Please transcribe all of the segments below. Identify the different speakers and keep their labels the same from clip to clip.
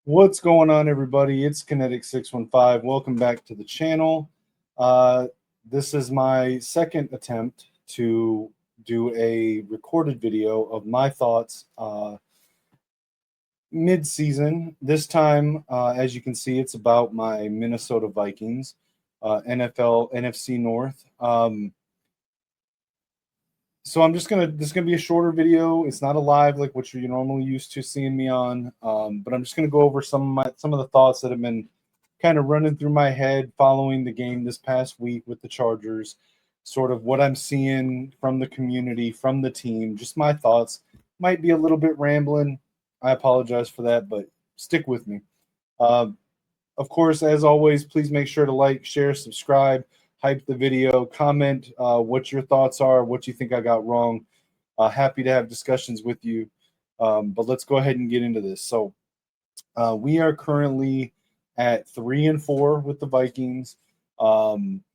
Speaker 1: What's going on, everybody? It's Kinetik615. Welcome back to the channel. Uh, this is my second attempt to do a recorded video of my thoughts mid-season. This time, as you can see, it's about my Minnesota Vikings, NFL, NFC North. So this is gonna be a shorter video. It's not a live like what you're normally used to seeing me on. But I'm just gonna go over some of the thoughts that have been kind of running through my head following the game this past week with the Chargers. Sort of what I'm seeing from the community, from the team, just my thoughts. Might be a little bit rambling. I apologize for that, but stick with me. Uh, of course, as always, please make sure to like, share, subscribe, hype the video, comment what your thoughts are, what you think I got wrong. Happy to have discussions with you. But let's go ahead and get into this. So we are currently at 3-4 with the Vikings.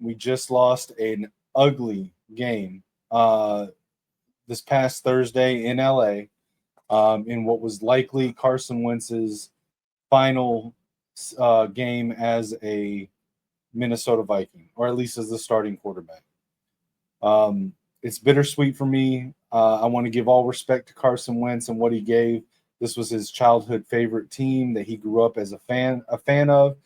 Speaker 1: We just lost an ugly game this past Thursday in LA in what was likely Carson Wentz's final game as a Minnesota Viking, or at least as the starting quarterback. It's bittersweet for me. I want to give all respect to Carson Wentz and what he gave. This was his childhood favorite team that he grew up as a fan of.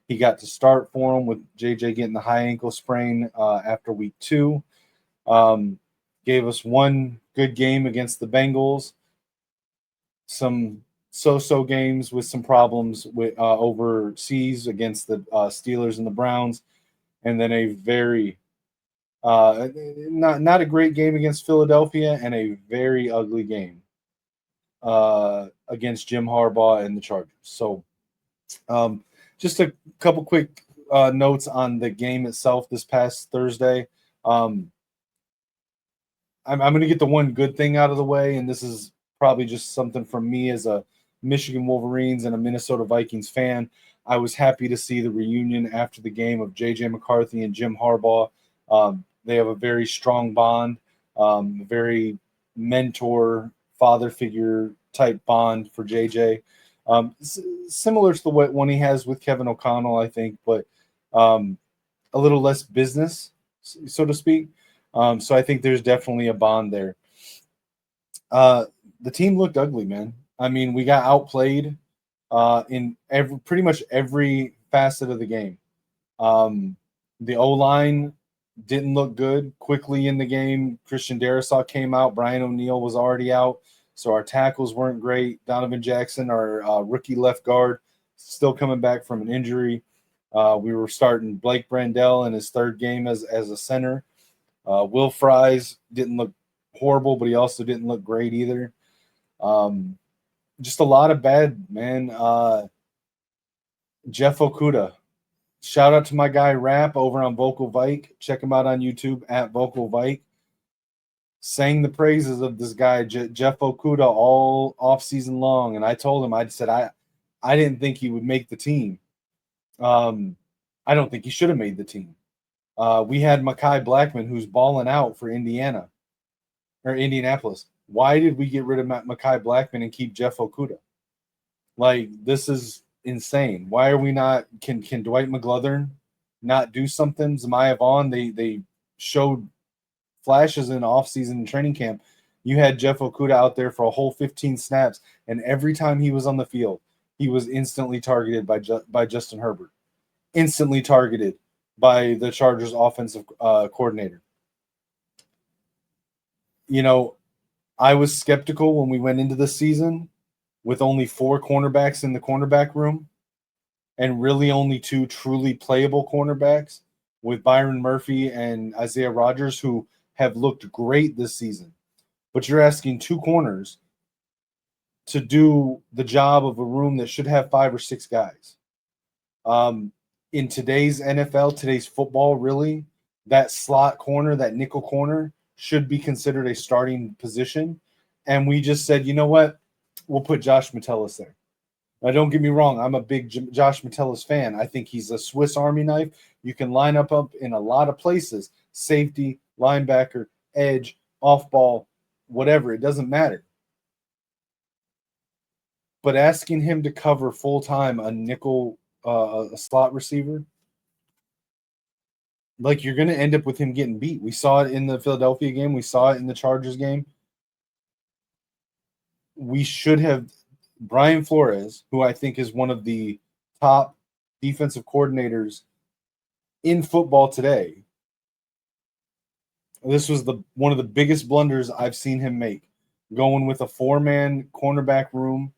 Speaker 1: He got to start for him with JJ getting the high ankle sprain after week 2. Gave us one good game against the Bengals. Some so-so games with some problems with overseas against the Steelers and the Browns, and then a very not a great game against Philadelphia, and a very ugly game against Jim Harbaugh and the Chargers. So, just a couple quick notes on the game itself this past Thursday. I'm going to get the one good thing out of the way, and this is probably just something from me as a Michigan Wolverines and a Minnesota Vikings fan. I was happy to see the reunion after the game of J.J. McCarthy and Jim Harbaugh. They have a very strong bond, very mentor, father figure type bond for JJ. Similar to the one he has with Kevin O'Connell, I think, but a little less business, so to speak. So I think there's definitely a bond there. The team looked ugly, man. I mean, we got outplayed in pretty much every facet of the game. The O-line didn't look good quickly in the game. Christian Darrisaw came out. Brian O'Neill was already out. So our tackles weren't great. Donovan Jackson, our rookie left guard, still coming back from an injury. We were starting Blake Brandell in his third game as a center. Will Fries didn't look horrible, but he also didn't look great either. Just a lot of bad, man. Jeff Okudah. Shout out to my guy Rap over on Vocal Vike. Check him out on YouTube at Vocal Vike. Sang the praises of this guy, Jeff Okudah, all off season long. And I told him, I said, I didn't think he would make the team. I don't think he should have made the team. We had Mekhi Blackman, who's balling out for Indianapolis. Why did we get rid of Mekhi Blackman and keep Jeff Okudah? Like, this is insane. Why are we not? Can Dwight McGlothern not do something? Zamaya Vaughn, they showed flashes in offseason training camp. You had Jeff Okudah out there for a whole 15 snaps, and every time he was on the field, he was instantly targeted by Justin Herbert, instantly targeted by the Chargers offensive coordinator. You know, I was skeptical when we went into the season with only 4 cornerbacks in the cornerback room and really only 2 truly playable cornerbacks with Byron Murphy and Isaiah Rodgers, who have looked great this season. But you're asking 2 corners to do the job of a room that should have 5 or 6 guys. In today's NFL, today's football, really, that slot corner, that nickel corner, should be considered a starting position. And we just said, you know what? We'll put Josh Metellus there. Now, don't get me wrong. I'm a big Josh Metellus fan. I think he's a Swiss Army knife. You can line up in a lot of places. Safety, linebacker, edge, off ball, whatever. It doesn't matter. but asking him to cover full time a nickel, a slot receiver, like you're going to end up with him getting beat. We saw it in the Philadelphia game. We saw it in the Chargers game. We should have Brian Flores, who I think is one of the top defensive coordinators in football today. This was one of the biggest blunders I've seen him make, going with a 4-man cornerback room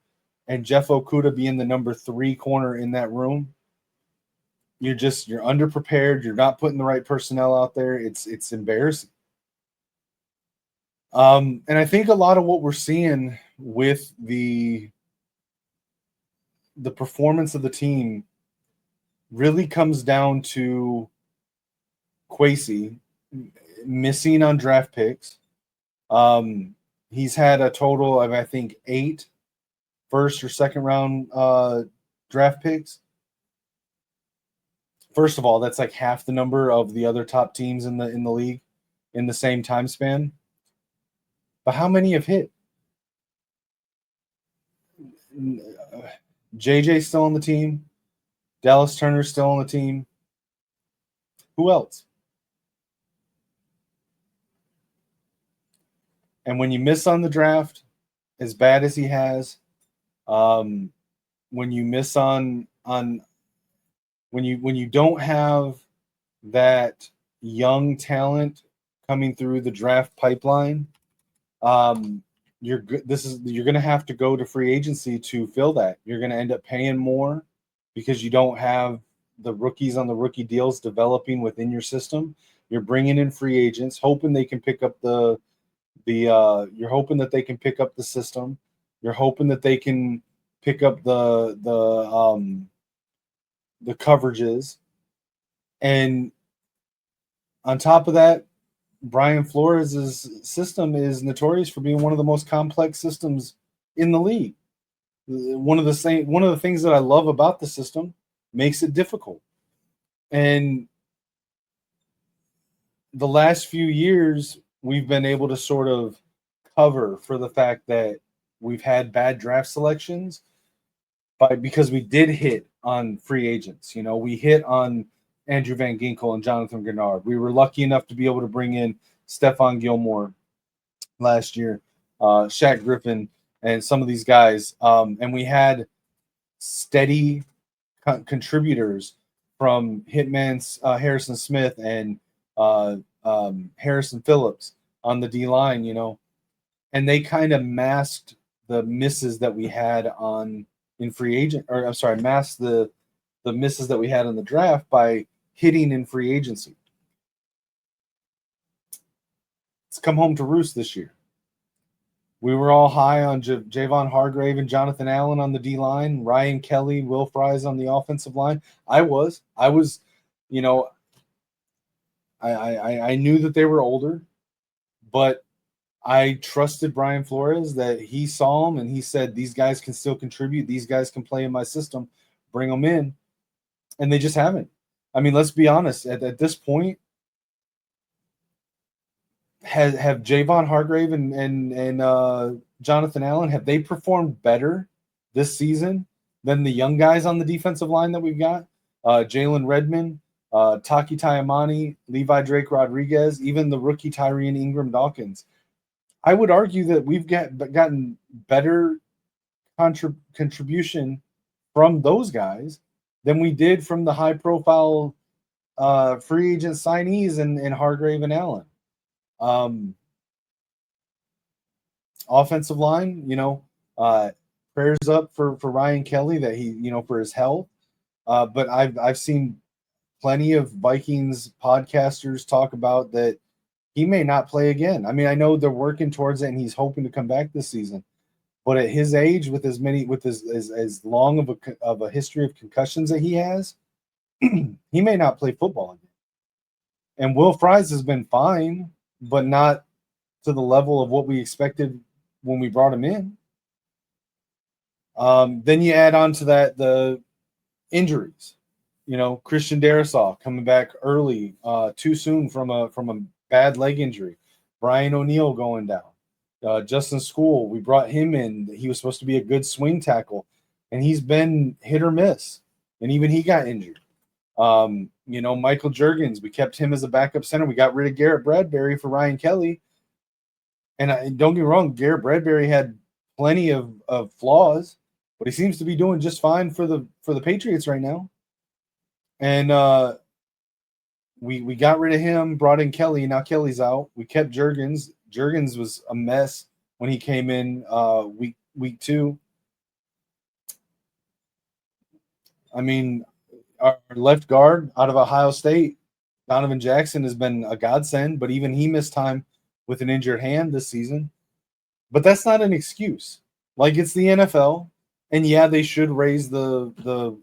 Speaker 1: and Jeff Okudah being the number 3 corner in that room. You're underprepared. You're not putting the right personnel out there. It's embarrassing. And I think a lot of what we're seeing with the performance of the team really comes down to Kwesi missing on draft picks. He's had a total of, I think, 8 first or second round draft picks. First of all, that's like half the number of the other top teams in the league in the same time span. But how many have hit? JJ's still on the team. Dallas Turner's still on the team. Who else? And when you miss on the draft, as bad as he has, when you miss when you don't have that young talent coming through the draft pipeline, you're going to have to go to free agency to fill that. You're going to end up paying more because you don't have the rookies on the rookie deals developing within your system. You're bringing in free agents, hoping they can pick up you're hoping that they can pick up the system. You're hoping that they can pick up the coverages. And on top of that, Brian Flores' system is notorious for being one of the most complex systems in the league. One of the things that I love about the system makes it difficult. And the last few years, we've been able to sort of cover for the fact that we've had bad draft selections because we did hit on free agents. We hit on Andrew Van Ginkel and Jonathan Grenard. We were lucky enough to be able to bring in Stephon Gilmore last year, Shaq Griffin, and some of these guys. And we had steady contributors from Hitman's Harrison Smith and Harrison Phillips on the D line, and they kind of masked the misses that we had in free agent, or I'm sorry, masked the misses that we had in the draft by hitting in free agency. It's come home to roost this year. We were all high on Javon Hargrave and Jonathan Allen on the D line, Ryan Kelly, Will Fries on the offensive line. I was, I knew that they were older, but I trusted Brian Flores that he saw them and he said, these guys can still contribute. These guys can play in my system. Bring them in. And they just haven't. I mean, let's be honest. At this point, have Javon Hargrave and Jonathan Allen, have they performed better this season than the young guys on the defensive line that we've got? Jalen Redmond, Taki Taimani, Levi Drake Rodriguez, even the rookie Tyreen Ingram Dawkins. I would argue that we've gotten better contribution from those guys than we did from the high-profile free agent signees and Hargrave and Allen. Offensive line, prayers up for Ryan Kelly that he, for his health. But I've seen plenty of Vikings podcasters talk about that he may not play again. I mean, I know they're working towards it and he's hoping to come back this season. But at his age, with as long of a history of concussions that he has, he may not play football again. And Will Fries has been fine, but not to the level of what we expected when we brought him in. Then you add on to that the injuries. Christian Darrisaw coming back early, too soon from a bad leg injury. Brian O'Neill going down. Justin School, we brought him in. He was supposed to be a good swing tackle, and he's been hit or miss, and even he got injured. Michael Juergens, we kept him as a backup center. We got rid of Garrett Bradbury for Ryan Kelly. And don't get me wrong, Garrett Bradbury had plenty of flaws, but he seems to be doing just fine for the Patriots right now. And we got rid of him, brought in Kelly. Now Kelly's out. We kept Juergens. Juergens was a mess when he came in week 2. I mean, our left guard out of Ohio State, Donovan Jackson, has been a godsend, but even he missed time with an injured hand this season. But that's not an excuse. Like, it's the NFL, and yeah, they should raise the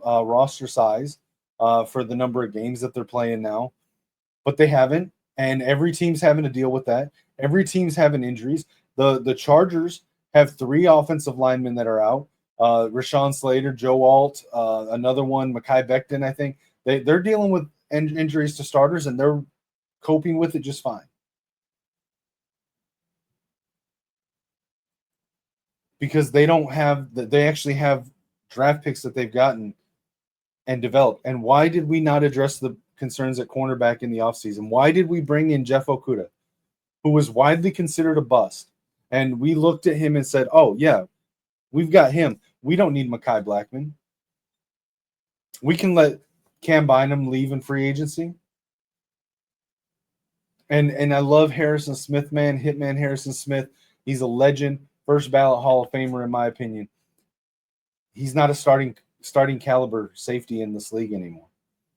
Speaker 1: roster size for the number of games that they're playing now, but they haven't, and every team's having to deal with that. Every team's having injuries. The Chargers have 3 offensive linemen that are out. Rashawn Slater, Joe Alt, another one, Mekhi Becton, I think. They're dealing with injuries to starters, and they're coping with it just fine. Because they actually have draft picks that they've gotten and developed. And why did we not address the concerns at cornerback in the offseason? Why did we bring in Jeff Okudah, who was widely considered a bust? And we looked at him and said, oh, yeah, we've got him. We don't need Mekhi Blackman. We can let Cam Bynum leave in free agency. And I love Harrison Smith, man. Hitman Harrison Smith. He's a legend. First ballot Hall of Famer, in my opinion. He's not a starting caliber safety in this league anymore.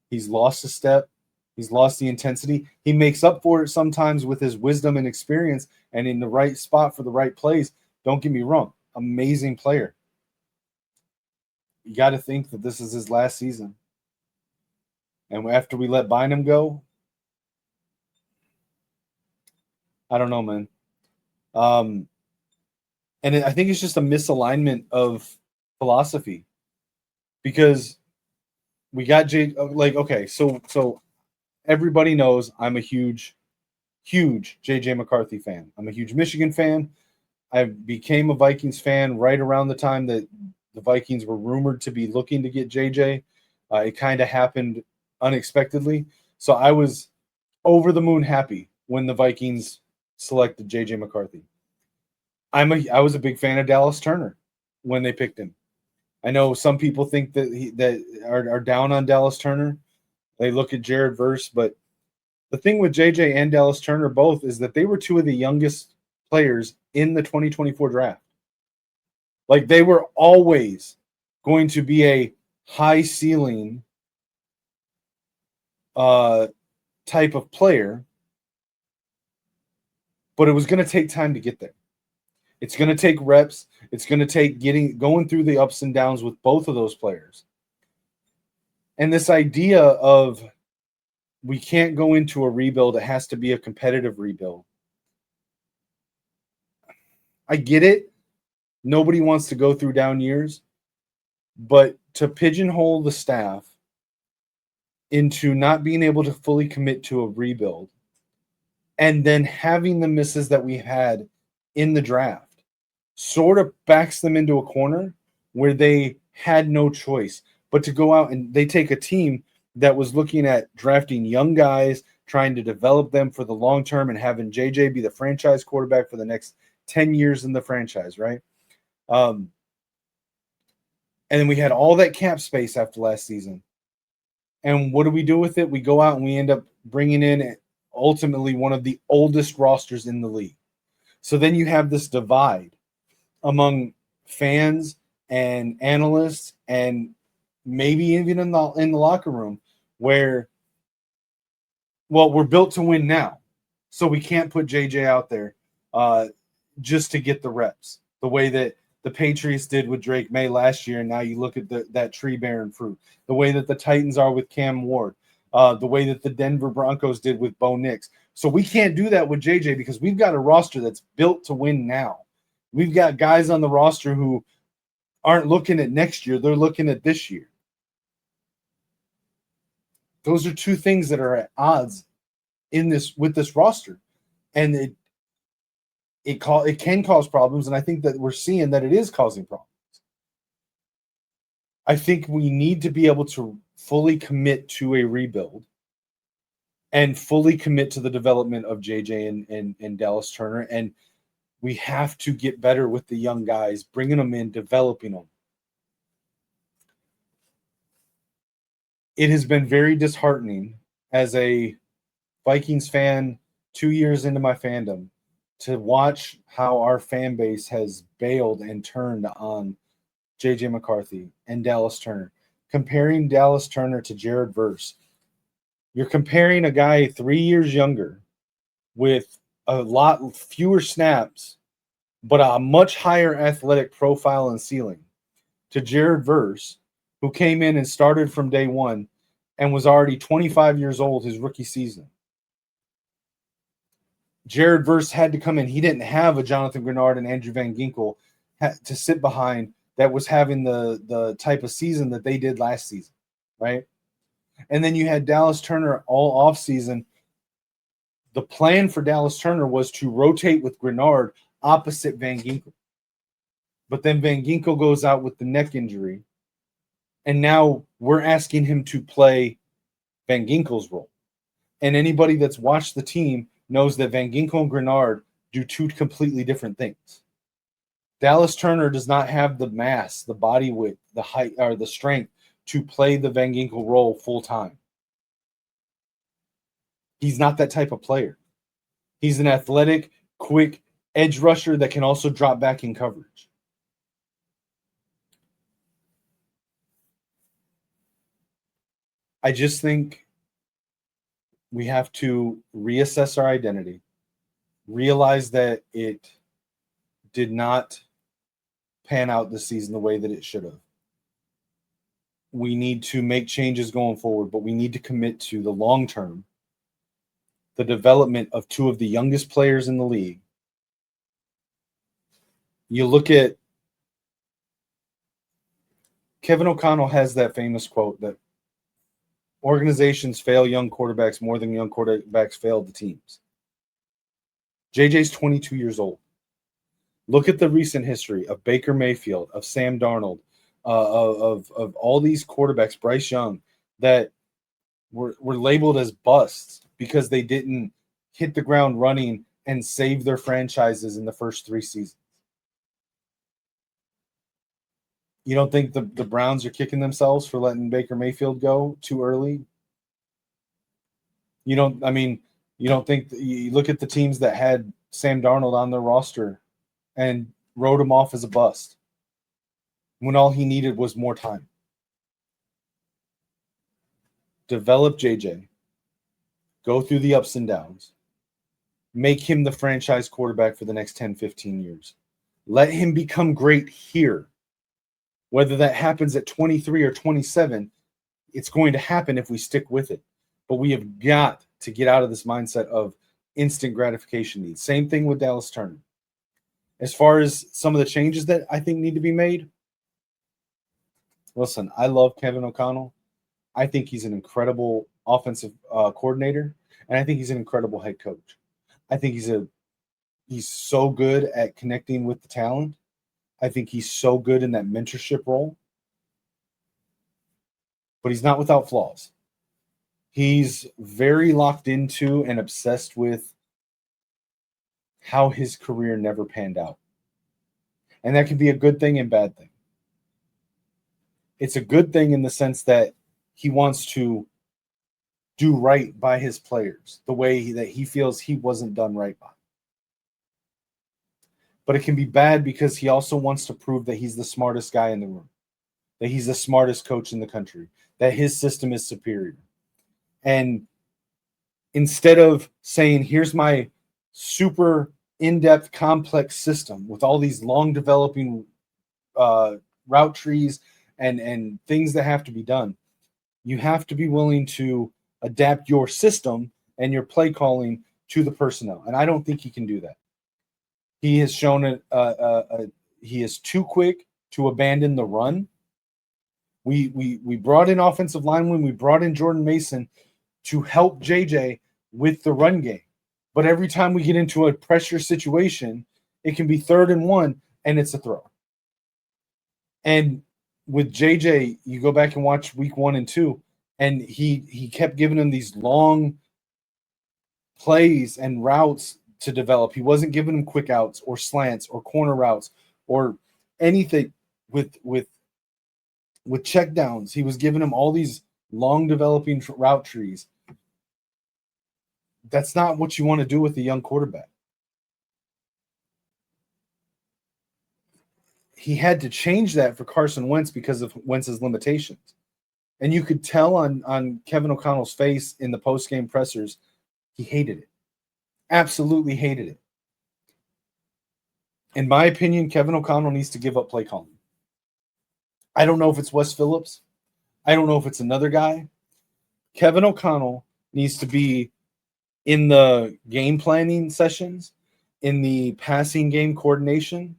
Speaker 1: He's lost a step. He's lost the intensity. He makes up for it sometimes with his wisdom and experience and in the right spot for the right plays. Don't get me wrong. Amazing player. You got to think that this is his last season. And after we let Bynum go, I don't know, man. And I think it's just a misalignment of philosophy, because we got okay, so everybody knows I'm a huge JJ McCarthy fan. I'm a huge Michigan fan. I became a Vikings fan right around the time that the Vikings were rumored to be looking to get JJ. It kind of happened unexpectedly. So I was over the moon happy when the Vikings selected JJ McCarthy. I was a big fan of Dallas Turner when they picked him. I know some people think that are down on Dallas Turner. They look at Jared Verse, but the thing with JJ and Dallas Turner both is that they were 2 of the youngest players in the 2024 draft. Like, they were always going to be a high ceiling type of player, but it was going to take time to get there. It's going to take reps. It's going to take going through the ups and downs with both of those players. And this idea of we can't go into a rebuild, it has to be a competitive rebuild. I get it. Nobody wants to go through down years, but to pigeonhole the staff into not being able to fully commit to a rebuild and then having the misses that we had in the draft sort of backs them into a corner where they had no choice but to go out, and they take a team that was looking at drafting young guys, trying to develop them for the long term, and having JJ be the franchise quarterback for the next 10 years in the franchise, right? And then we had all that cap space after last season. And what do we do with it? We go out and we end up bringing in ultimately one of the oldest rosters in the league. So then you have this divide among fans and analysts, and maybe even in the locker room, where, well, we're built to win now, so we can't put JJ out there just to get the reps, the way that the Patriots did with Drake May last year, and now you look at that tree bearing fruit. The way that the Titans are with Cam Ward, the way that the Denver Broncos did with Bo Nix. So we can't do that with JJ because we've got a roster that's built to win now. We've got guys on the roster who aren't looking at next year. They're looking at this year. Those are 2 things that are at odds with this roster. And it can cause problems, and I think that we're seeing that it is causing problems. I think we need to be able to fully commit to a rebuild and fully commit to the development of JJ and Dallas Turner. And we have to get better with the young guys, bringing them in, developing them. It has been very disheartening as a Vikings fan 2 years into my fandom to watch how our fan base has bailed and turned on JJ McCarthy and Dallas Turner. Comparing Dallas Turner to Jared Verse, you're comparing a guy 3 years younger with a lot fewer snaps, but a much higher athletic profile and ceiling to Jared Verse, who came in and started from day one and was already 25 years old his rookie season. Jared Verse had to come in. He didn't have a Jonathan Grenard and Andrew Van Ginkel to sit behind that was having the type of season that they did last season, right? And then you had Dallas Turner all offseason. The plan for Dallas Turner was to rotate with Grenard opposite Van Ginkel. But then Van Ginkel goes out with the neck injury, and now we're asking him to play Van Ginkel's role. And anybody that's watched the team knows that Van Ginkel and Grenard do two completely different things. Dallas Turner does not have the mass, the body width, the height, or the strength to play the Van Ginkel role full time. He's not that type of player. He's an athletic, quick edge rusher that can also drop back in coverage. I just think we have to reassess our identity, realize that it did not pan out this season the way that it should have. We need to make changes going forward, but we need to commit to the long term, the development of two of the youngest players in the league. You look at Kevin O'Connell has that famous quote that organizations fail young quarterbacks more than young quarterbacks fail the teams. JJ's 22 years old. Look at the recent history of Baker Mayfield, of Sam Darnold, of all these quarterbacks, Bryce Young, that were labeled as busts because they didn't hit the ground running and save their franchises in the first 3 seasons. You don't think the Browns are kicking themselves for letting Baker Mayfield go too early? You don't think you look at the teams that had Sam Darnold on their roster and wrote him off as a bust when all he needed was more time. Develop JJ. Go through the ups and downs. Make him the franchise quarterback for the next 10, 15 years. Let him become great here. Whether that happens at 23 or 27, it's going to happen if we stick with it. But we have got to get out of this mindset of instant gratification needs. Same thing with Dallas Turner. As far as some of the changes that I think need to be made, listen, I love Kevin O'Connell. I think he's an incredible offensive coordinator, and I think he's an incredible head coach. I think he's so good at connecting with the talent. I think he's so good in that mentorship role. But he's not without flaws. He's very locked into and obsessed with how his career never panned out. And that can be a good thing and bad thing. It's a good thing in the sense that he wants to do right by his players the way that he feels he wasn't done right by. But it can be bad because he also wants to prove that he's the smartest guy in the room, that he's the smartest coach in the country, that his system is superior. And instead of saying, here's my super in-depth, complex system with all these long developing route trees and things that have to be done, you have to be willing to adapt your system and your play calling to the personnel. And I don't think he can do that. He has shown he is too quick to abandon the run. We brought in offensive linemen. We brought in Jordan Mason to help JJ with the run game. But every time we get into a pressure situation, It can be 3rd and 1, and it's a throw. And with JJ, you go back and watch week 1 and 2, and he kept giving him these long plays and routes to develop. He wasn't giving him quick outs or slants or corner routes or anything with check downs. He was giving him all these long developing route trees. That's not what you want to do with a young quarterback. He had to change that for Carson Wentz because of Wentz's limitations. And you could tell on Kevin O'Connell's face in the post-game pressers, he hated it. Absolutely hated it. In my opinion, Kevin O'Connell needs to give up play calling. I don't know if it's Wes Phillips. I don't know if it's another guy. Kevin O'Connell needs to be in the game planning sessions, in the passing game coordination,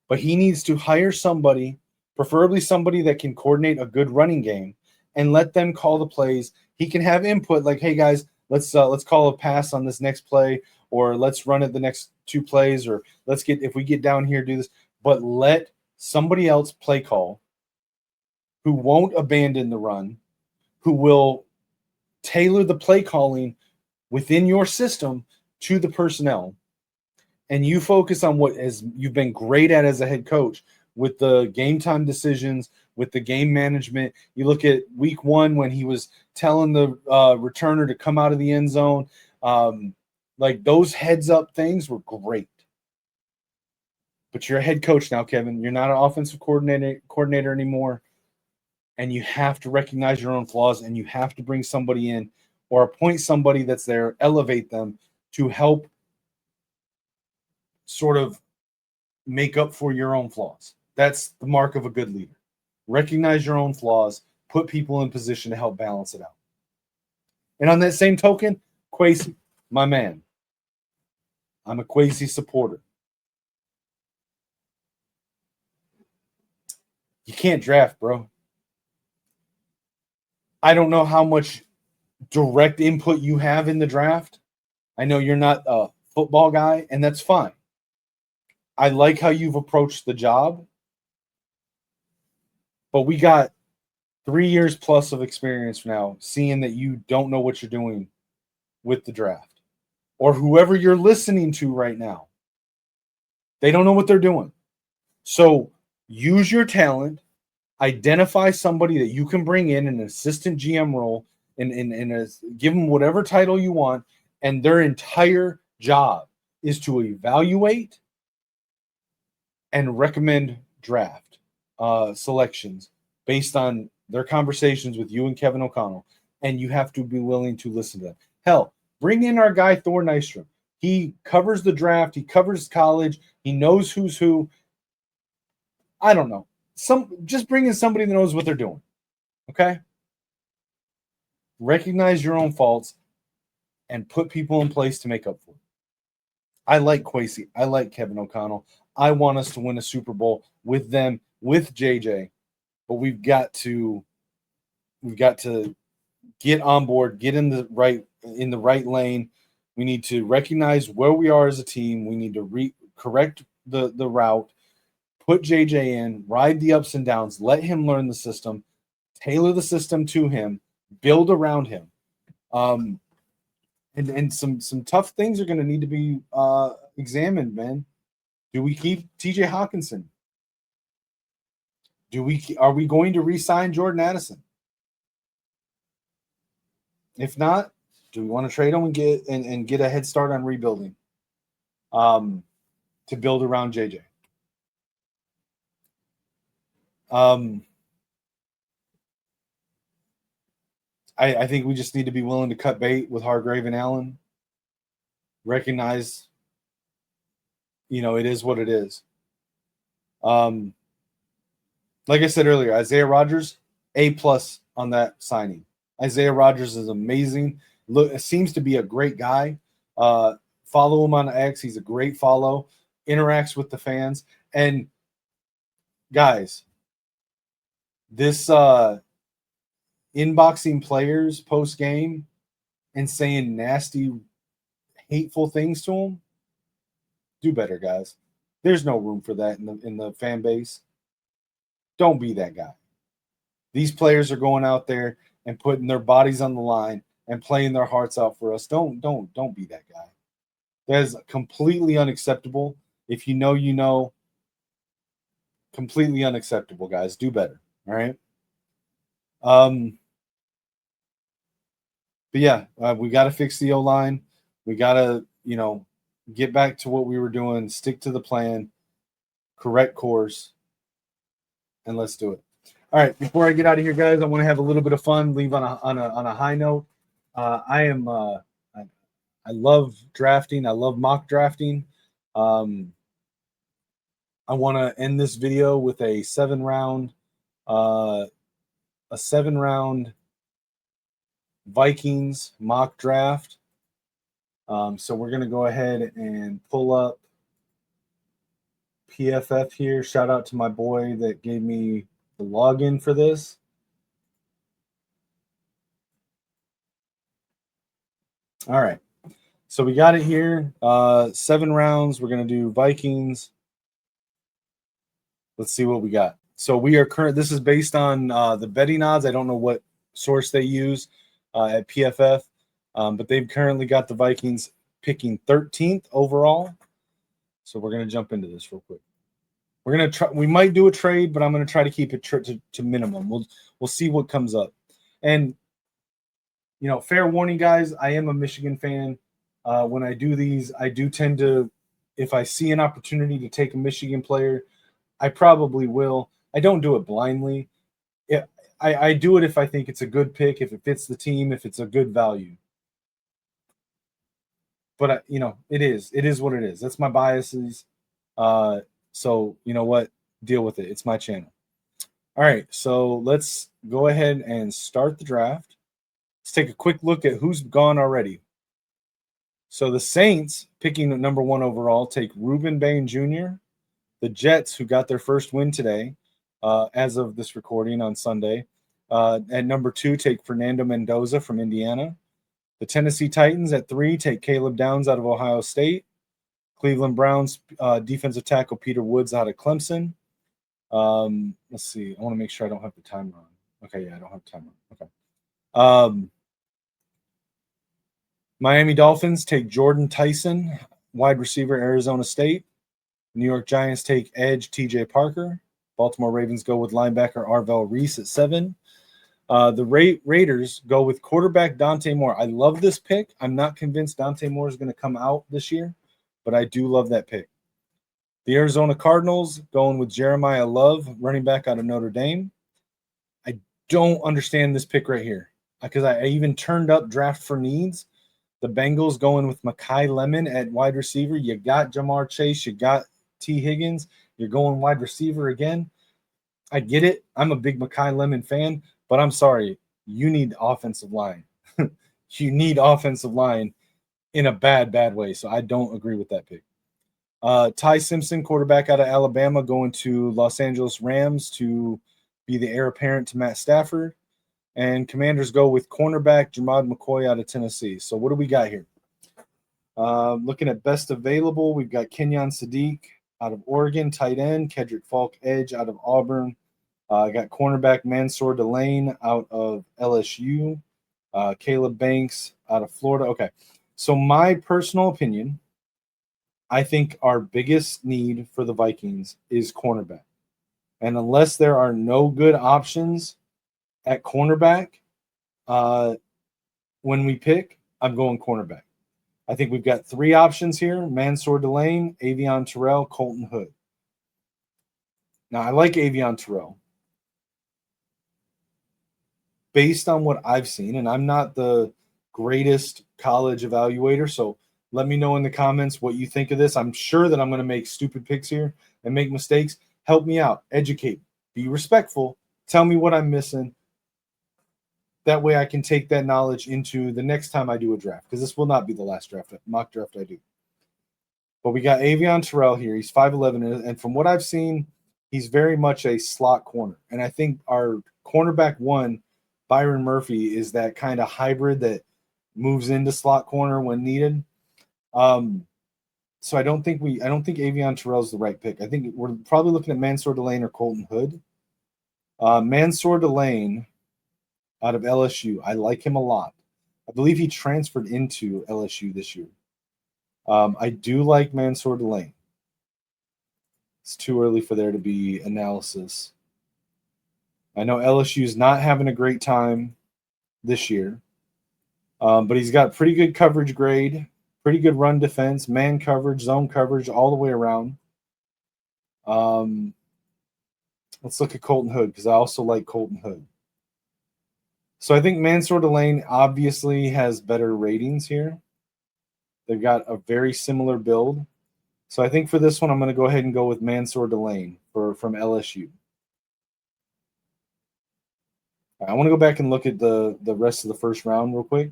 Speaker 1: but he needs to hire somebody, preferably somebody that can coordinate a good running game, and let them call the plays. He can have input like, hey guys, let's call a pass on this next play, or let's run it the next 2 plays, or if we get down here, do this. But let somebody else play call who won't abandon the run, who will tailor the play calling within your system to the personnel. And you focus on what you've been great at as a head coach with the game time decisions, with the game management. You look at week 1 when he was telling the returner to come out of the end zone. Like those heads up things were great. But you're a head coach now, Kevin. You're not an offensive coordinator anymore. And you have to recognize your own flaws, and you have to bring somebody in or appoint somebody that's there, elevate them to help sort of make up for your own flaws. That's the mark of a good leader. Recognize your own flaws, put people in position to help balance it out. And on that same token, Kwesi, my man. I'm a Kwesi supporter. You can't draft, bro. I don't know how much direct input you have in the draft. I know you're not a football guy, and that's fine. I like how you've approached the job, but we got 3 years plus of experience now seeing that you don't know what you're doing with the draft, or whoever you're listening to right now. They don't know what they're doing. So use your talent, identify somebody that you can bring in an assistant GM role and give them whatever title you want, and their entire job is to evaluate and recommend draft selections based on their conversations with you and Kevin O'Connell, and you have to be willing to listen to them. Hell, bring in our guy Thor Nystrom. He covers the draft. He covers college. He knows who's who. I don't know. Just bring in somebody that knows what they're doing. Okay? Recognize your own faults and put people in place to make up for it. I like Kwesi. I like Kevin O'Connell. I want us to win a Super Bowl with them, with JJ. But we've got to get on board, get in the right lane. We need to recognize where we are as a team. We need to correct the route, put JJ in, ride the ups and downs, let him learn the system, tailor the system to him, build around him. And some tough things are going to need to be examined, man. Do we keep TJ Hawkinson? Are we going to re-sign Jordan Addison? If not, do we want to trade him and get a head start on rebuilding? To build around JJ. I think we just need to be willing to cut bait with Hargrave and Allen. Recognize, it is what it is. Like I said earlier, Isaiah Rodgers, A+ on that signing. Isaiah Rodgers is amazing. Seems to be a great guy. Follow him on X. He's a great follow. Interacts with the fans. And guys, this inboxing players post game and saying nasty, hateful things to them, do better, guys. There's no room for that in the fan base. Don't be that guy. These players are going out there and putting their bodies on the line and playing their hearts out for us. Don't be that guy. That is completely unacceptable. If you know, you know. Completely unacceptable, guys. Do better. All right. But yeah, we got to fix the O-line. We got to, get back to what we were doing, stick to the plan, correct course, and let's do it. All right, before I get out of here, guys, I want to have a little bit of fun, leave on a high note. I love drafting. I love mock drafting. I want to end this video with a 7-round Vikings mock draft. So we're going to go ahead and pull up PFF here. Shout out to my boy that gave me the login for this. All right. So we got it here. 7 rounds. We're going to do Vikings. Let's see what we got. So we are this is based on the betting odds. I don't know what source they use at PFF, but they've currently got the Vikings picking 13th overall. So we're going to jump into this real quick. We're going to try. We might do a trade, but I'm going to try to keep it to minimum. We'll see what comes up. And fair warning, guys. I am a Michigan fan. When I do these, I do tend to, if I see an opportunity to take a Michigan player, I probably will. I don't do it blindly. I do it if I think it's a good pick, if it fits the team, if it's a good value. But it is what it is. That's my biases. So you know what? Deal with it. It's my channel. All right, so let's go ahead and start the draft. Let's take a quick look at who's gone already. So the Saints, picking at number 1 overall, take Reuben Bain Jr. The Jets, who got their first win today, as of this recording on Sunday, at number 2, take Fernando Mendoza from Indiana. The Tennessee Titans at 3 take Caleb Downs out of Ohio State. Cleveland Browns defensive tackle Peter Woods out of Clemson. Let's see. I want to make sure I don't have the timer on. Okay, yeah, I don't have the timer on. Okay. Miami Dolphins take Jordan Tyson, wide receiver, Arizona State. New York Giants take edge TJ Parker. Baltimore Ravens go with linebacker Arvell Reese at 7. The Raiders go with quarterback Dante Moore. I love this pick. I'm not convinced Dante Moore is going to come out this year, but I do love that pick. The Arizona Cardinals going with Jeremiah Love, running back out of Notre Dame. I don't understand this pick right here because I even turned up draft for needs. The Bengals going with Mekhi Lemon at wide receiver. You got Jamar Chase. You got T. Higgins. You're going wide receiver again. I get it. I'm a big Mekhi Lemon fan, but I'm sorry. You need offensive line. You need offensive line in a bad way. So I don't agree with that pick. Ty Simpson, quarterback out of Alabama, going to Los Angeles Rams to be the heir apparent to Matt Stafford. And Commanders go with cornerback Jermad McCoy out of Tennessee. So what do we got here? Looking at best available, we've got Kenyon Sadiq out of Oregon, tight end, Kedrick Falk, edge out of Auburn. I got cornerback Mansour Delane out of LSU. Caleb Banks out of Florida. Okay, so my personal opinion, I think our biggest need for the Vikings is cornerback. And unless there are no good options at cornerback, when we pick, I'm going cornerback. I think we've got 3 options here: Mansour Delane, Avion Terrell, Colton Hood. Now, I like Avion Terrell. Based on what I've seen, and I'm not the greatest college evaluator, so let me know in the comments what you think of this. I'm sure that I'm going to make stupid picks here and make mistakes. Help me out. Educate. Be respectful. Tell me what I'm missing. That way I can take that knowledge into the next time I do a draft, because this will not be the last mock draft I do. But we got Avion Terrell here. He's 5'11", and from what I've seen, he's very much a slot corner. And I think our cornerback 1, Byron Murphy, is that kind of hybrid that moves into slot corner when needed. So I don't think Avion Terrell's the right pick. I think we're probably looking at Mansour Delane or Colton Hood. Mansour Delane out of LSU. I like him a lot. I believe he transferred into LSU this year. I do like Mansour Delane. It's too early for there to be analysis. I know LSU's not having a great time this year, but he's got pretty good coverage grade, pretty good run defense, man coverage, zone coverage, all the way around. Let's look at Colton Hood because I also like Colton Hood. So I think Mansour Delane obviously has better ratings here. They've got a very similar build. So I think for this one, I'm going to go ahead and go with Mansour Delane from LSU. I want to go back and look at the rest of the first round real quick.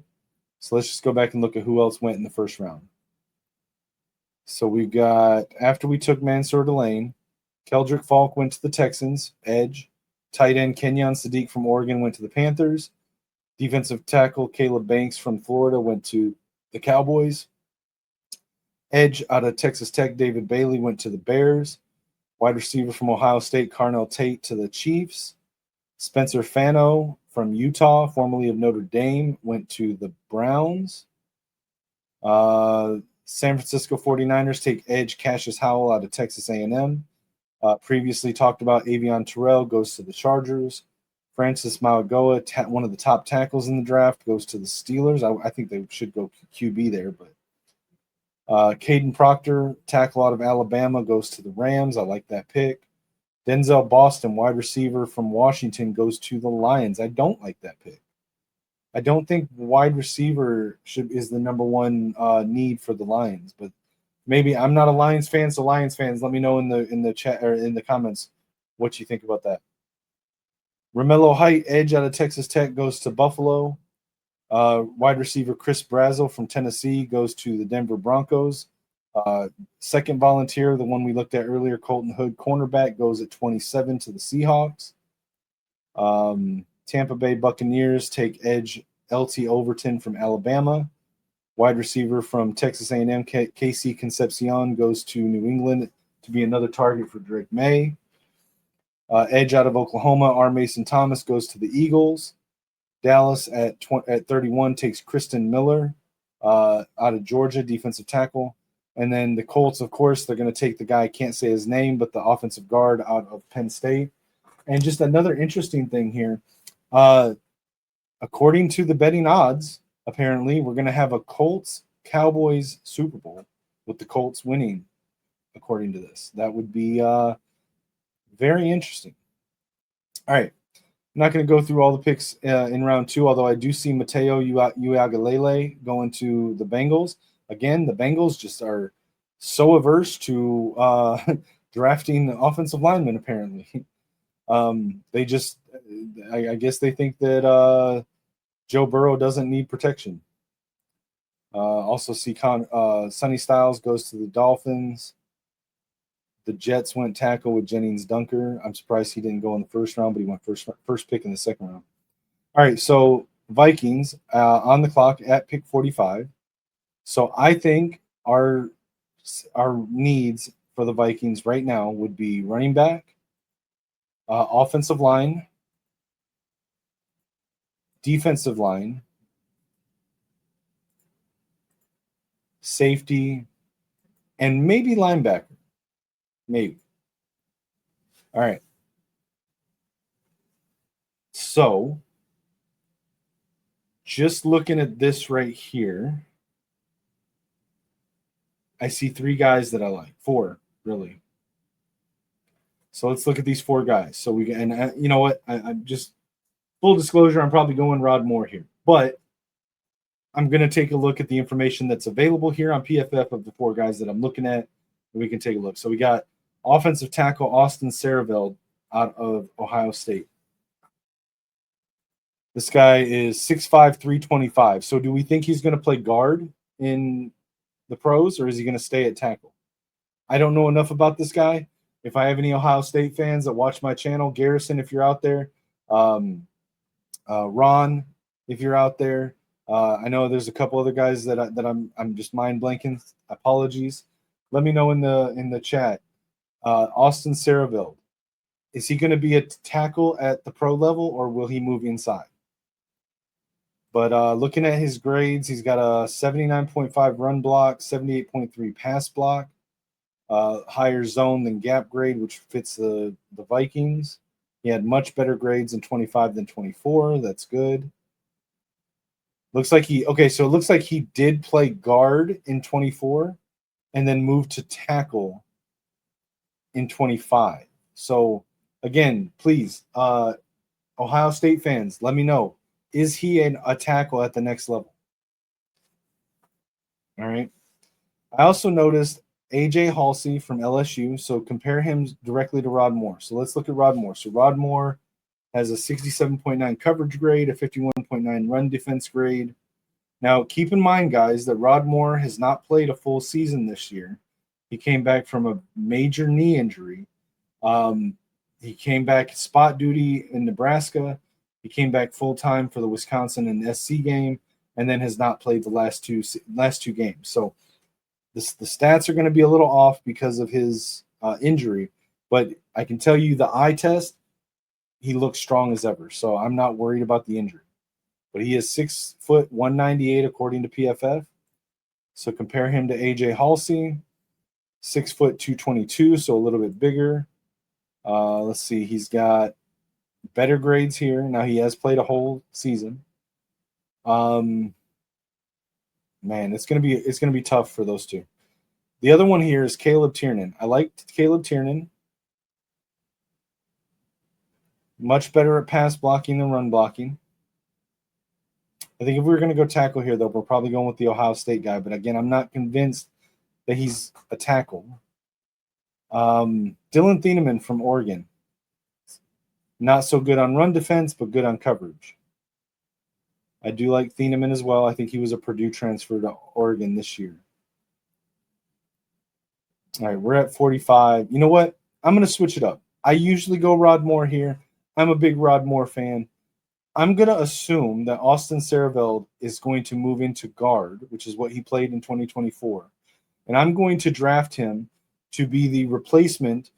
Speaker 1: So let's just go back and look at who else went in the first round. So we got, after we took Mansour Delane, Keldrick Falk went to the Texans, edge. Tight end Kenyon Sadiq from Oregon went to the Panthers. Defensive tackle Caleb Banks from Florida went to the Cowboys. Edge out of Texas Tech, David Bailey went to the Bears. Wide receiver from Ohio State, Carnell Tate to the Chiefs. Spencer Fano from Utah, formerly of Notre Dame, went to the Browns. San Francisco 49ers take edge Cassius Howell out of Texas A&M. Previously talked about Avion Terrell goes to the Chargers. Francis Mauigoa, one of the top tackles in the draft, goes to the Steelers. I think they should go QB there, but Caden Proctor, tackle out of Alabama, goes to the Rams. I like that pick. Denzel Boston, wide receiver from Washington, goes to the Lions. I don't like that pick. I don't think wide receiver is the number one need for the Lions, but maybe I'm not a Lions fan, so Lions fans, let me know in the chat or in the comments what you think about that. Romello Height, edge out of Texas Tech, goes to Buffalo. Wide receiver Chris Brazzell from Tennessee goes to the Denver Broncos. Second volunteer, the one we looked at earlier, Colton Hood, cornerback, goes at 27 to the Seahawks. Tampa Bay Buccaneers take edge LT Overton from Alabama. Wide receiver from Texas A&M, Casey Concepcion, goes to New England to be another target for Drake May. Edge out of Oklahoma, R. Mason Thomas, goes to the Eagles. Dallas at 31 takes Kristen Miller out of Georgia, defensive tackle. And then the Colts, of course, they're going to take the guy, I can't say his name, but the offensive guard out of Penn State. And just another interesting thing here, according to the betting odds, apparently we're going to have a Colts-Cowboys Super Bowl with the Colts winning, according to this. That would be very interesting. All right. I'm not going to go through all the picks in round two, although I do see Mateo Uiagalelei going to the Bengals. Again, the Bengals just are so averse to drafting offensive linemen, apparently. They just, I guess they think that Joe Burrow doesn't need protection. Also see Sonny Styles goes to the Dolphins. The Jets went tackle with Jennings Dunker. I'm surprised he didn't go in the first round, but he went first pick in the second round. All right, so Vikings on the clock at pick 45. So I think our needs for the Vikings right now would be running back, offensive line, defensive line, safety, and maybe linebacker. Maybe. All right. So just looking at this right here, I see three guys that I like. Four, really. So let's look at these four guys. So we and you know what? I'm just full disclosure. I'm probably going Rod Moore here, but I'm going to take a look at the information that's available here on PFF of the four guys that I'm looking at, and we can take a look. So we got offensive tackle Austin Sareveld out of Ohio State. This guy is 6'5", 325. So do we think he's going to play guard in the pros, or is he going to stay at tackle? I don't know enough about this guy. If I have any Ohio State fans that watch my channel, Garrison, if you're out there, Ron, if you're out there, I know there's a couple other guys that I'm just mind blanking. Apologies. Let me know in the chat. Austin Saraville, is he going to be a tackle at the pro level, or will he move inside? But looking at his grades, he's got a 79.5 run block, 78.3 pass block, higher zone than gap grade, which fits the Vikings. He had much better grades in 25 than 24. That's good. Looks like so it looks like he did play guard in 24 and then moved to tackle in 25. So again, please, Ohio State fans, let me know. Is he a tackle at the next level? All right. I also noticed AJ Halsey from LSU. So compare him directly to Rod Moore. So let's look at Rod Moore. So Rod Moore has a 67.9 coverage grade, a 51.9 run defense grade. Now, keep in mind, guys, that Rod Moore has not played a full season this year. He came back from a major knee injury. He came back spot duty in Nebraska. He came back full time for the Wisconsin and SC game, and then has not played the last two games. So the stats are going to be a little off because of his injury. But I can tell you the eye test, he looks strong as ever. So I'm not worried about the injury. But he is 6 foot 198 according to PFF. So compare him to AJ Halsey, 6 foot 222, so a little bit bigger. Let's see, he's got better grades here. Now he has played a whole season. Man, it's gonna be tough for those two. The other one here is Caleb Tiernan. I liked Caleb Tiernan. Much better at pass blocking than run blocking. I think if we were going to go tackle here, though, we're probably going with the Ohio State guy. But again, I'm not convinced that he's a tackle. Dylan Thieneman from Oregon. Not so good on run defense, but good on coverage. I do like Thieneman as well. I think he was a Purdue transfer to Oregon this year. All right, we're at 45. You know what? I'm going to switch it up. I usually go Rod Moore here. I'm a big Rod Moore fan. I'm going to assume that Austin Saraville is going to move into guard, which is what he played in 2024. And I'm going to draft him to be the replacement,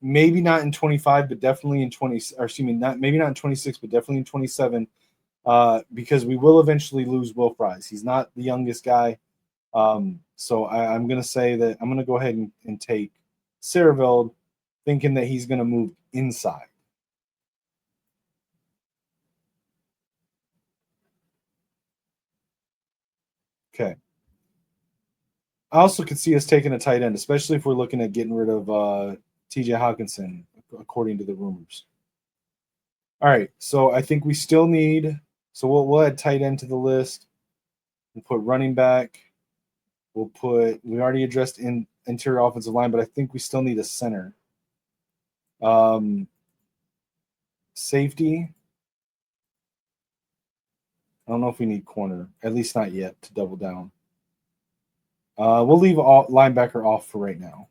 Speaker 1: maybe not in 25, but definitely in 20, or excuse me, maybe not in 26, but definitely in 27, because we will eventually lose Will Fries. He's not the youngest guy. So I'm going to say that I'm going to go ahead and take Saraville, thinking that he's going to move inside. Okay. I also could see us taking a tight end, especially if we're looking at getting rid of TJ Hawkinson, according to the rumors. All right, so I think we still need. So we'll add tight end to the list. We'll put running back. We already addressed interior offensive line, but I think we still need a center. Safety. I don't know if we need corner, at least not yet, to double down. We'll leave linebacker off for right now.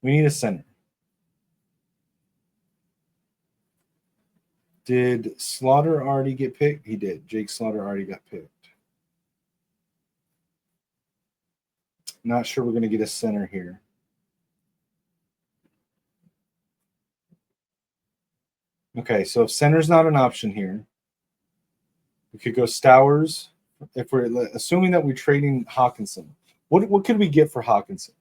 Speaker 1: We need a center. Did Slaughter already get picked? He did. Jake Slaughter already got picked. Not sure we're going to get a center here. Okay, so if center's not an option here, we could go Stowers. If we're assuming that we're trading Hawkinson, what could we get for Hawkinson?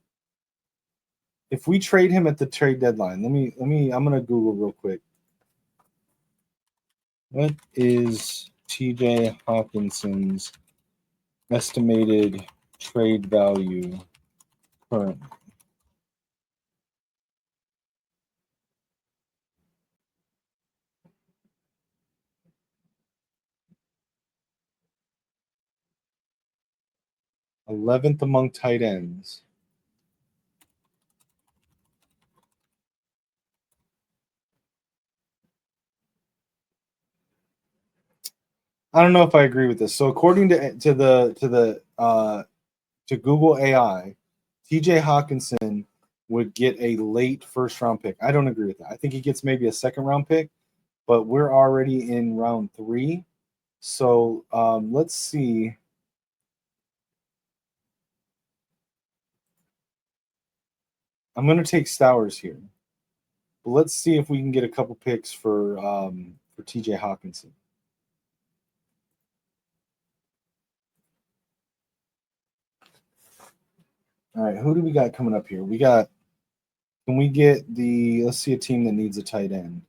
Speaker 1: If we trade him at the trade deadline, I'm gonna Google real quick. What is TJ Hawkinson's estimated trade value currently? $11th among tight ends. I don't know if I agree with this. So according to Google AI, TJ Hawkinson would get a late first round pick. I don't agree with that. I think he gets maybe a second round pick, but we're already in round 3. So let's see. I'm going to take Stowers here. But let's see if we can get a couple picks for TJ Hawkinson. All right, who do we got coming up here? Can we get let's see a team that needs a tight end.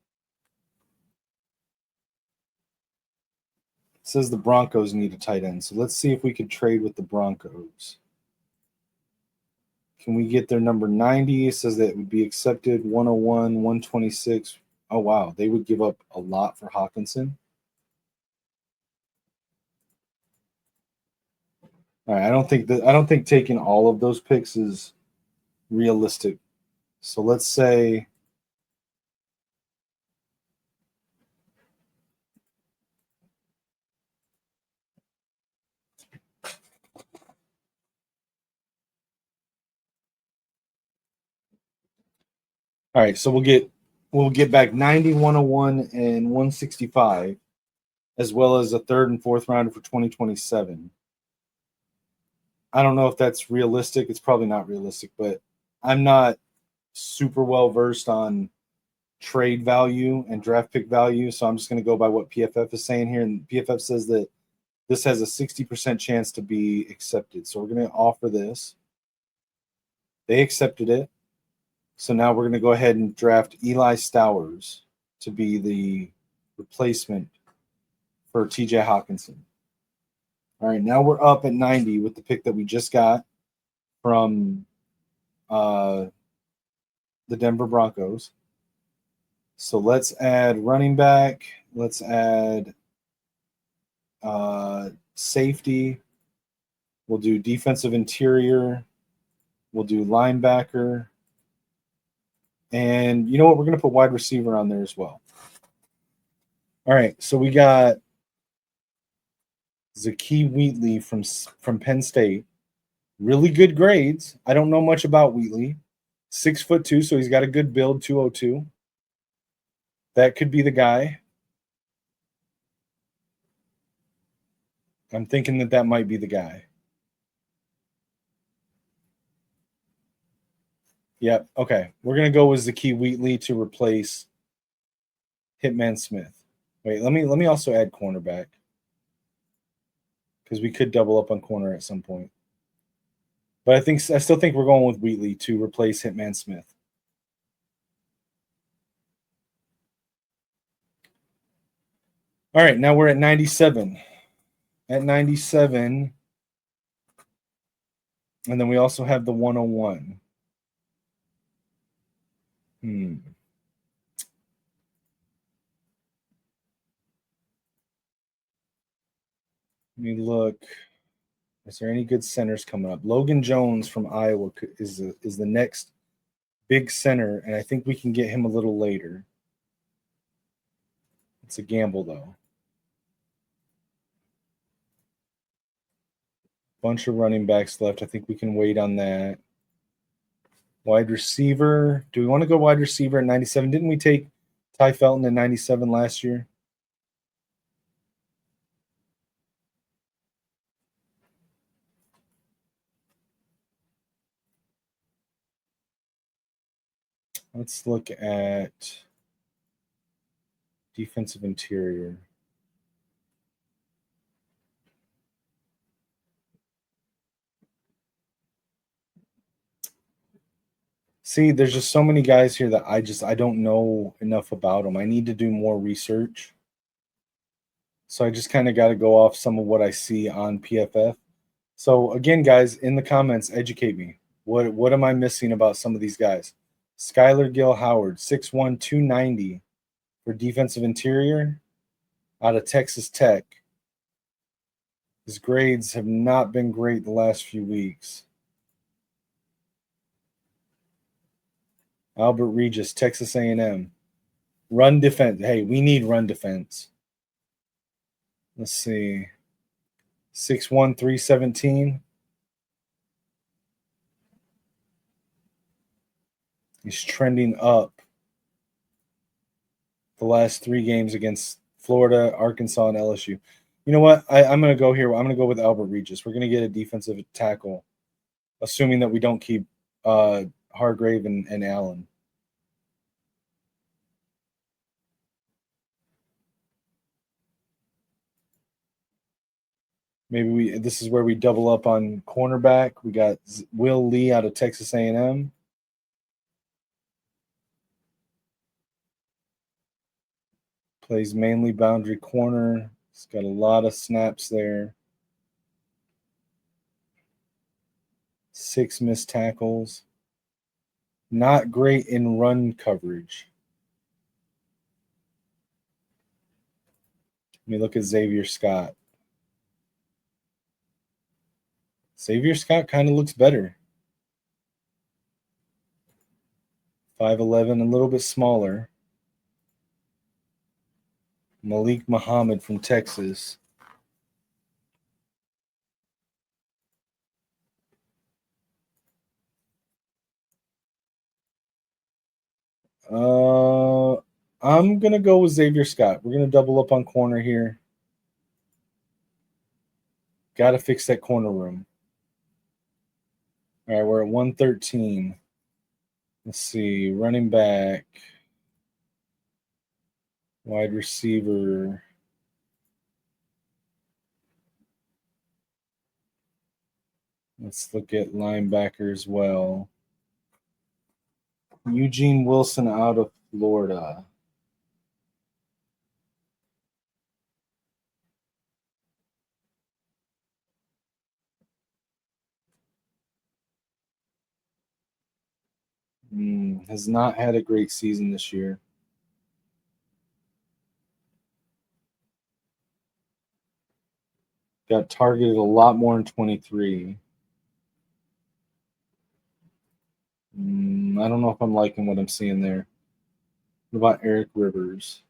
Speaker 1: It says the Broncos need a tight end. So let's see if we could trade with the Broncos. Can we get their number 90? It says that it would be accepted. 101, 126. Oh, wow. They would give up a lot for Hawkinson. All right. I don't think taking all of those picks is realistic. So let's say all right, so we'll get back 90, 101, and 165, as well as a third and fourth rounder for 2027. I don't know if that's realistic. It's probably not realistic, but I'm not super well versed on trade value and draft pick value, so I'm just going to go by what PFF is saying here. And PFF says that this has a 60% chance to be accepted. So we're going to offer this. They accepted it. So now we're going to go ahead and draft Eli Stowers to be the replacement for TJ Hawkinson. All right, now we're up at 90 with the pick that we just got from the Denver Broncos. So let's add running back. Let's add safety. We'll do defensive interior. We'll do linebacker. And you know what? We're going to put wide receiver on there as well. All right, so we got Zakee Wheatley from Penn State. Really good grades. I don't know much about Wheatley. 6'2", so he's got a good build, 202. That could be the guy. I'm thinking that might be the guy. Yep. Okay. We're going to go with Zakee Wheatley to replace Hitman Smith. Wait, let me also add cornerback, because we could double up on corner at some point. But I still think we're going with Wheatley to replace Hitman Smith. All right, now we're at 97. At 97, and then we also have the 101. Let me look. Is there any good centers coming up? Logan Jones from Iowa is the next big center, and I think we can get him a little later. It's a gamble, though. Bunch of running backs left. I think we can wait on that. Wide receiver. Do we want to go wide receiver at 97? Didn't we take Ty Felton at 97 last year? Let's look at defensive interior. See, there's just so many guys here that I don't know enough about them. I need to do more research. So I just kind of got to go off some of what I see on PFF. So again, guys, in the comments, educate me. What am I missing about some of these guys? Skylar Gill Howard, 6'1", 290 for defensive interior out of Texas Tech. His grades have not been great the last few weeks. Albert Regis, Texas A&M. Run defense. Hey, we need run defense. Let's see. 6'1", 317. He's trending up the last 3 games against Florida, Arkansas, and LSU. You know what? I'm going to go here. I'm going to go with Albert Regis. We're going to get a defensive tackle, assuming that we don't keep Hargrave and Allen. Maybe this is where we double up on cornerback. We got Will Lee out of Texas A&M. Plays mainly boundary corner. He's got a lot of snaps there. 6 missed tackles. Not great in run coverage. Let me look at Xavier Scott. Xavier Scott kind of looks better. 5'11", a little bit smaller. Malik Muhammad from Texas. I'm going to go with Xavier Scott. We're going to double up on corner here. Got to fix that corner room. All right, we're at 113. Let's see. Running back. Wide receiver. Let's look at linebacker as well. Eugene Wilson out of Florida. Has not had a great season this year. Got targeted a lot more in 23. I don't know if I'm liking what I'm seeing there. What about Eric Rivers?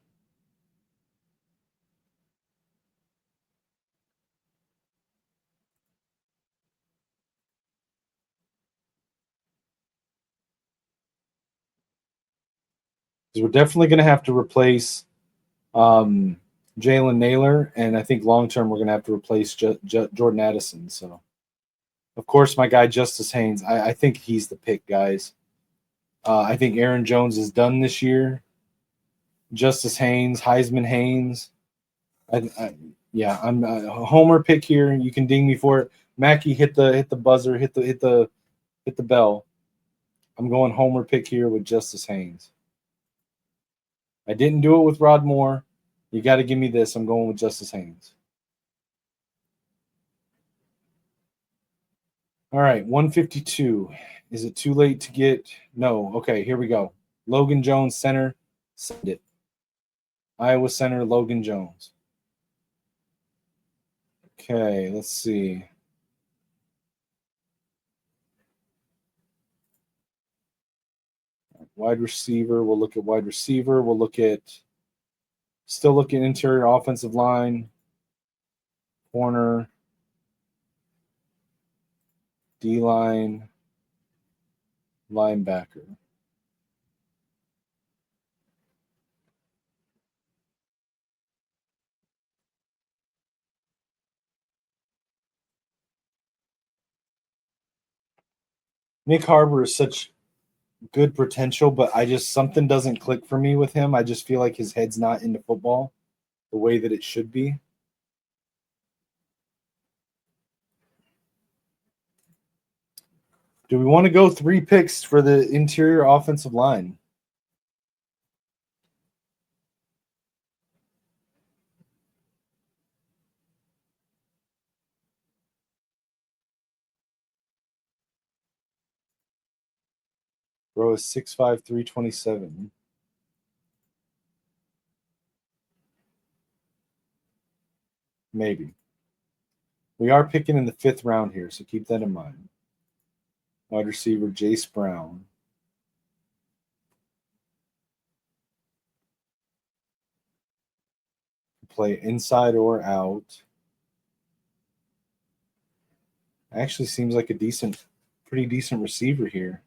Speaker 1: Because we're definitely going to have to replace Jalen Naylor, and I think long term we're going to have to replace Jordan Addison. So, of course, my guy Justice Haynes. I think he's the pick, guys. I think Aaron Jones is done this year. Justice Haynes, Heisman Haynes. I'm a homer pick here. You can ding me for it. Mackie, hit the buzzer, hit the bell. I'm going homer pick here with Justice Haynes. I didn't do it with Rod Moore. You got to give me this. I'm going with Justice Haynes. All right, 152. Is it too late to get? No. Okay, here we go. Logan Jones, center. Send it. Iowa center, Logan Jones. Okay, let's see. Wide receiver. We'll look at wide receiver. We'll look at still look at interior offensive line, corner, D line, linebacker. Nick Harbor is such good potential, but I just something doesn't click for me with him. I just feel like his head's not into football the way that it should be. Do we want to go 3 picks for the interior offensive line? Bro is 6'5", 327. Maybe. We are picking in the 5th round here, so keep that in mind. Wide receiver Jace Brown. Play inside or out. Actually seems like a pretty decent receiver here.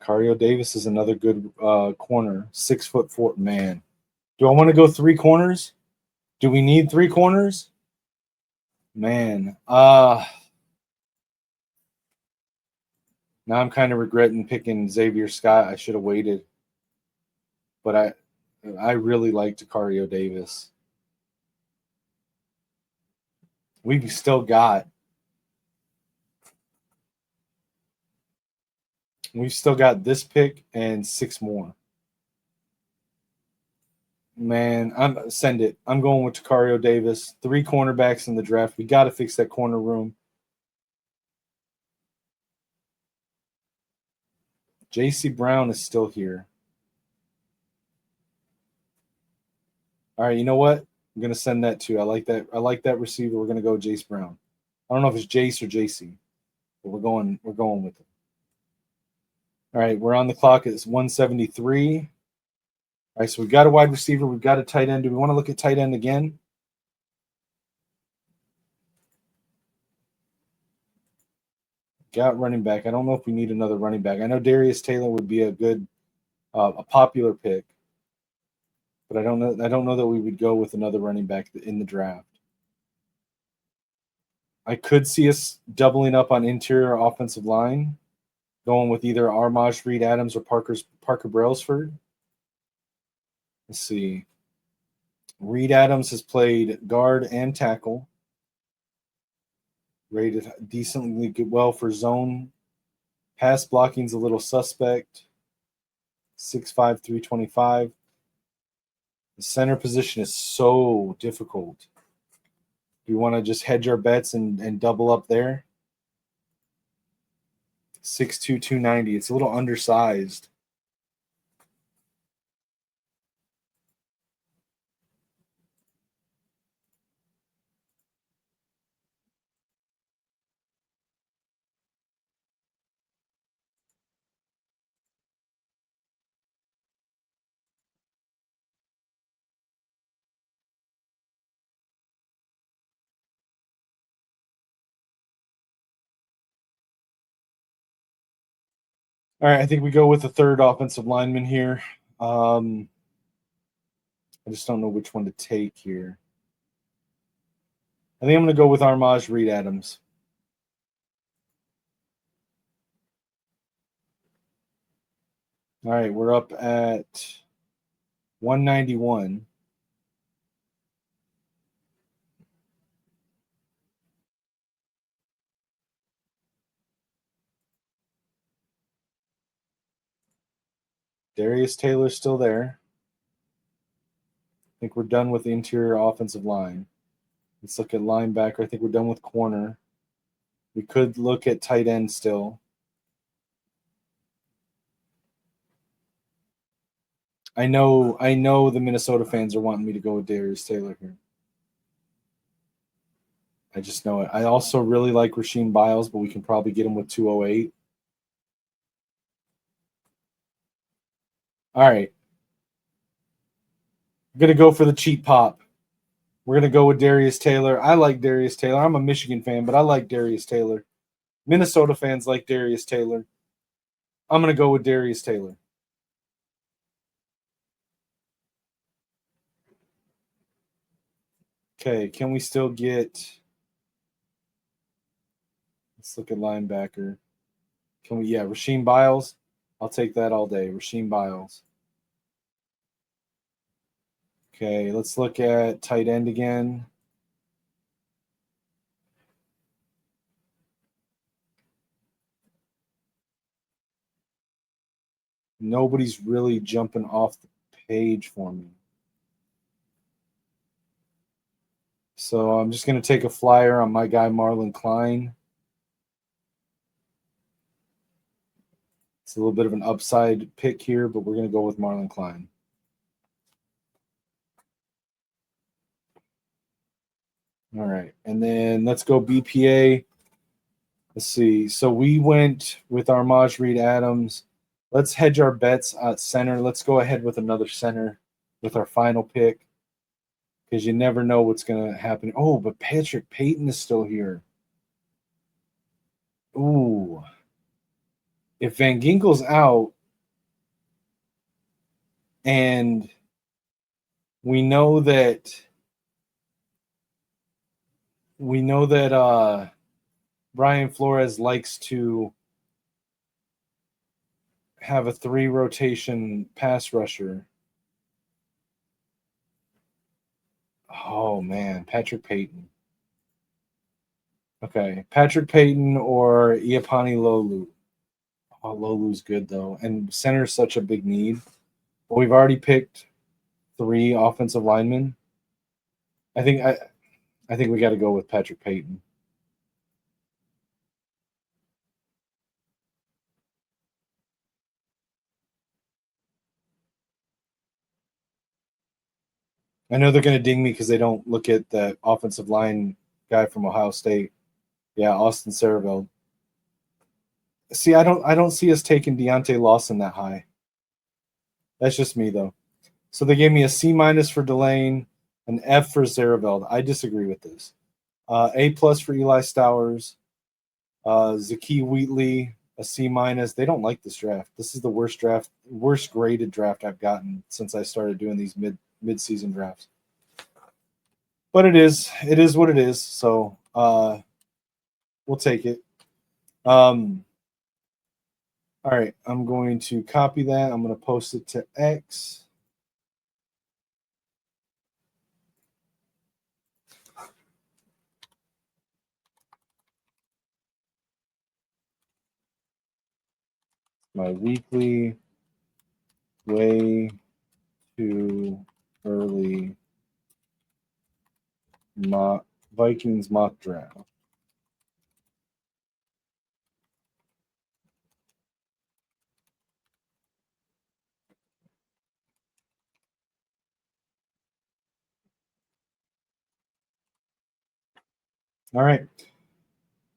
Speaker 1: Cario Davis is another good corner. 6'4". Man, do I want to go three corners? Do we need three corners? Man, now I'm kind of regretting picking Xavier Scott. I should have waited, but I really like Cario Davis. We've still got this pick and 6 more. Man, send it. I'm going with Cario Davis. 3 cornerbacks in the draft. We got to fix that corner room. J.C. Brown is still here. All right, you know what? I'm gonna send that too. I like that. I like that receiver. We're gonna go Jace Brown. I don't know if it's Jace or JC, but we're going with it. All right, we're on the clock. It's 173. All right, so we've got a wide receiver. We've got a tight end. Do we want to look at tight end again? Got running back. I don't know if we need another running back. I know Darius Taylor would be a good, a popular pick, but I don't know that we would go with another running back in the draft. I could see us doubling up on interior offensive line, going with either Armaj Reed Adams or Parker Brailsford. Let's see. Reed Adams has played guard and tackle. Rated decently good, well for zone. Pass blocking's a little suspect. 6'5", 325. The center position is so difficult. Do you want to just hedge our bets and double up there? 6'2", 290. It's a little undersized. All right, I think we go with the third offensive lineman here. I just don't know which one to take here. I think I'm going to go with Armaj Reed Adams. All right, we're up at 191. Darius Taylor's still there. I think we're done with the interior offensive line. Let's look at linebacker. I think we're done with corner. We could look at tight end still. I know the Minnesota fans are wanting me to go with Darius Taylor here. I just know it. I also really like Rasheem Biles, but we can probably get him with 208. All right. I'm going to go for the cheap pop. We're going to go with Darius Taylor. I like Darius Taylor. I'm a Michigan fan, but I like Darius Taylor. Minnesota fans like Darius Taylor. I'm going to go with Darius Taylor. Okay, can we still get... Let's look at linebacker. Can we... Yeah, Rasheem Biles. I'll take that all day. Rasheem Biles. Okay, let's look at tight end again. Nobody's really jumping off the page for me. So I'm just going to take a flyer on my guy, Marlon Klein. It's a little bit of an upside pick here, but we're going to go with Marlon Klein. All right. And then let's go BPA. Let's see. So we went with Armaj Reed Adams. Let's hedge our bets at center. Let's go ahead with another center with our final pick, because you never know what's going to happen. Oh, but Patrick Payton is still here. Ooh. if Van Ginkel's out, and we know that Brian Flores likes to have a 3 rotation pass rusher. Oh man, Patrick Payton. Okay, Patrick Payton or Iapani Lolu. Oh, Lolu's good though, and center is such a big need. But we've already picked 3 offensive linemen. I think we got to go with Patrick Payton. I know they're going to ding me because they don't look at the offensive line guy from Ohio State. Yeah, Austin Sarabeld. See, I don't see us taking Deontay Lawson that high. That's just me though. So they gave me a C- for Delane, an F for Sarabeld. I disagree with this. A+ for Eli Stowers, Zakee Wheatley, a C-. They don't like this draft. This is the worst graded draft I've gotten since I started doing these mid-season drafts. But it is what it is. So we'll take it. All right, I'm going to copy that. I'm going to post it to X. My weekly way too early Vikings mock draft. All right.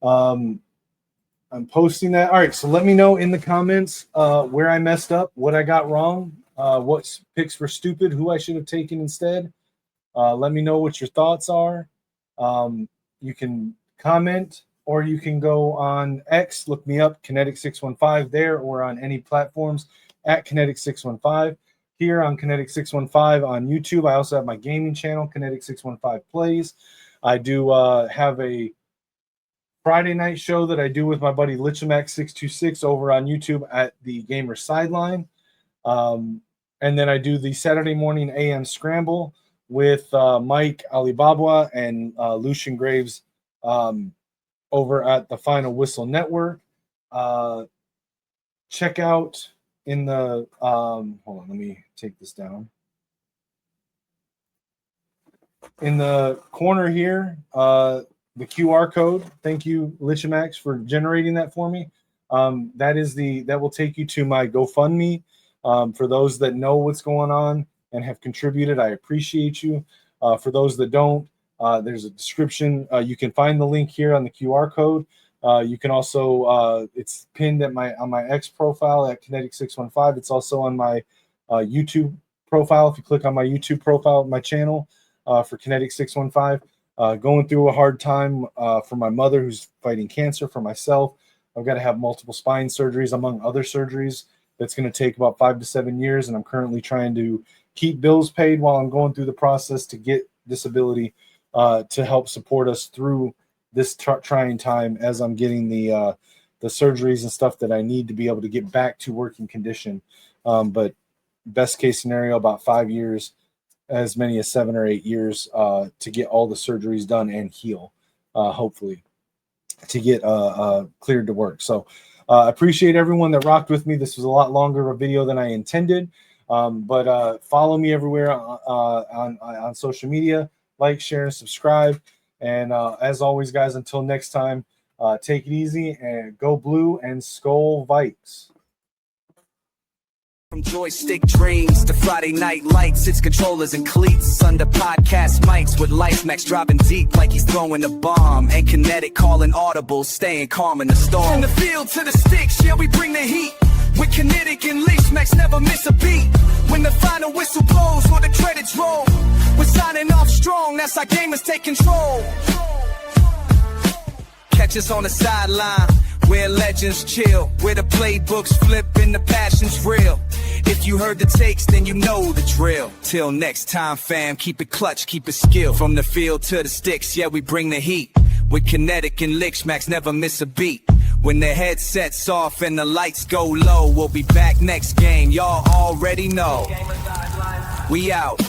Speaker 1: I'm posting that. All right, so let me know in the comments where I messed up, what I got wrong, what picks were stupid, who I should have taken instead. Let me know what your thoughts are. You can comment, or you can go on X, look me up, Kinetik615 there, or on any platforms at Kinetik615. Here on Kinetik615 on YouTube. I also have my gaming channel, Kinetik615 Plays. I do have a Friday night show that I do with my buddy Kinetik615 over on YouTube at the Gamer Sideline. And then I do the Saturday morning AM Scramble with Mike Alibaba and Lucian Graves over at the Final Whistle Network. Check out in the hold on, let me take this down. In the corner here, the QR code. Thank you, Lichamax, for generating that for me. That will take you to my GoFundMe. For those that know what's going on and have contributed, I appreciate you. For those that don't, there's a description. You can find the link here on the QR code. You can also it's pinned at on my X profile at Kinetik615. It's also on my YouTube profile. If you click on my YouTube profile, my channel for Kinetik615. Going through a hard time for my mother who's fighting cancer, for myself. I've got to have multiple spine surgeries, among other surgeries. That's going to take about 5 to 7 years, and I'm currently trying to keep bills paid while I'm going through the process to get disability to help support us through this trying time as I'm getting the surgeries and stuff that I need to be able to get back to working condition. But best case scenario, about 5 years, as many as 7 or 8 years to get all the surgeries done and heal, hopefully, to get cleared to work. So I appreciate everyone that rocked with me. This was a lot longer of a video than I intended, but follow me everywhere on social media. Like, share, and subscribe. And as always, guys, until next time, take it easy and go blue and Skol Vikes.
Speaker 2: From joystick dreams to Friday night lights, it's controllers and cleats under podcast mics with Life Max driving deep like he's throwing a bomb, and Kinetik calling audible, staying calm in the storm. From the field to the sticks, yeah, we bring the heat. With Kinetik and Leash Max, never miss a beat. When the final whistle blows or the credits roll, we're signing off strong, that's how gamers take control. Catch us on the sideline where legends chill, where the playbooks flip and the passion's real. If you heard the takes, then you know the drill. Till next time, fam, keep it clutch, keep it skill. From the field to the sticks, yeah, we bring the heat. With Kinetik and Lick never miss a beat. When the headset's off and the lights go low, we'll be back next game, y'all already know. We out.